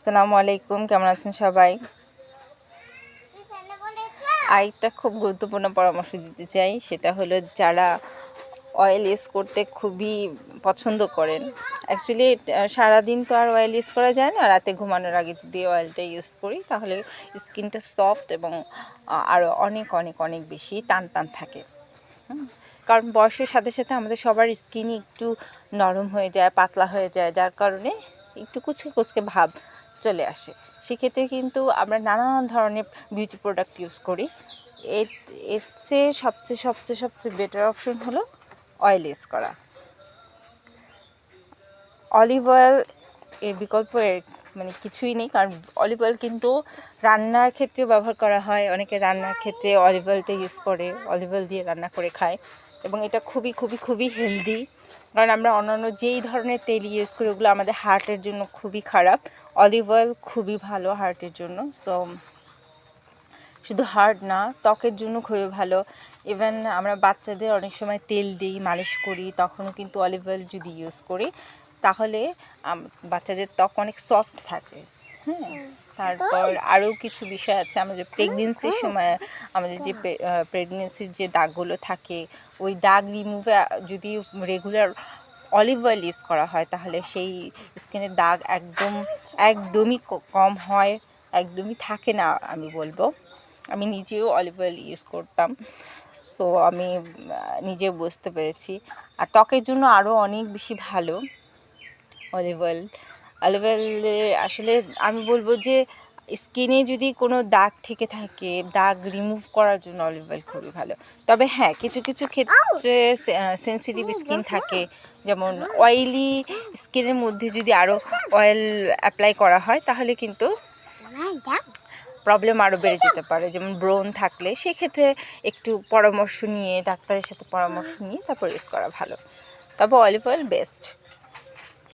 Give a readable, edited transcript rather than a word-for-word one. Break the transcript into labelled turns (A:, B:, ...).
A: আসসালামু আলাইকুম, কেমন আছেন সবাই? আরেকটা খুব গুরুত্বপূর্ণ পরামর্শ দিতে চাই, সেটা হলো যারা অয়েল ইউজ করতে খুবই পছন্দ করেন। অ্যাকচুয়ালি সারাদিন তো আর অয়েল ইউজ করা যায় না, রাতে ঘুমানোর আগে যদি অয়েলটা ইউজ করি তাহলে স্কিনটা সফট এবং আরও অনেক অনেক অনেক বেশি টান টান থাকে। কারণ বয়সের সাথে সাথে আমাদের সবার স্কিনই একটু নরম হয়ে যায়, পাতলা হয়ে যায়, যার কারণে একটু কুচকে কুচকে ভাব চলে আসে। সেক্ষেত্রে কিন্তু আমরা নানান ধরনের বিউটি প্রোডাক্ট ইউজ করি। এর চেয়ে সবচেয়ে বেটার অপশন হলো অয়েল ইউজ করা। অলিভ অয়েল এর বিকল্প মানে কিছুই নেই, কারণ অলিভ অয়েল কিন্তু রান্নার ক্ষেত্রেও ব্যবহার করা হয়। অনেকে রান্নার ক্ষেত্রে অলিভ অয়েলটা ইউজ করে, অলিভ অয়েল দিয়ে রান্না করে খায়, এবং এটা খুবই খুবই খুবই হেলদি। কারণ আমরা অন্যান্য যেই ধরনের তেল ইউজ করি ওগুলো আমাদের হার্টের জন্য খুবই খারাপ। অলিভ অয়েল খুবই ভালো হার্টের জন্য। সো শুধু হার্ট না, ত্বকের জন্য খুবই ভালো। ইভেন আমরা বাচ্চাদের অনেক সময় তেল দিই, মালিশ করি, তখনও কিন্তু অলিভ অয়েল যদি ইউজ করি তাহলে বাচ্চাদের ত্বক অনেক সফট থাকে। তারপর আরও কিছু বিষয় আছে, আমাদের প্রেগনেন্সির সময় আমাদের যে প্রেগনেন্সির যে দাগগুলো থাকে ওই দাগ রিমুভে যদি রেগুলার অলিভ অয়েল ইউজ করা হয় তাহলে সেই স্কিনের দাগ একদমই কম হয়, একদমই থাকে না আমি বলবো। আমি নিজেও অলিভ অয়েল ইউজ করতাম, সো আমি নিজেও বুঝতে পেরেছি। আর ত্বকের জন্য আরও অনেক বেশি ভালো অলিভ অয়েল। অলিভ অয়েলে আসলে আমি বলবো যে স্কিনে যদি কোনো দাগ থেকে থাকে, দাগ রিমুভ করার জন্য অলিভ অয়েল খুবই ভালো। তবে হ্যাঁ, কিছু কিছু ক্ষেত্রে সেন্সিটিভ স্কিন থাকে, যেমন অয়েলি স্কিনের মধ্যে যদি আরও অয়েল অ্যাপ্লাই করা হয় তাহলে কিন্তু প্রবলেম আরও বেড়ে যেতে পারে। যেমন ব্রণ থাকলে সেক্ষেত্রে একটু পরামর্শ নিয়ে, ডাক্তারের সাথে পরামর্শ নিয়ে তারপর ইউজ করা ভালো। তবে অলিভ অয়েল বেস্ট।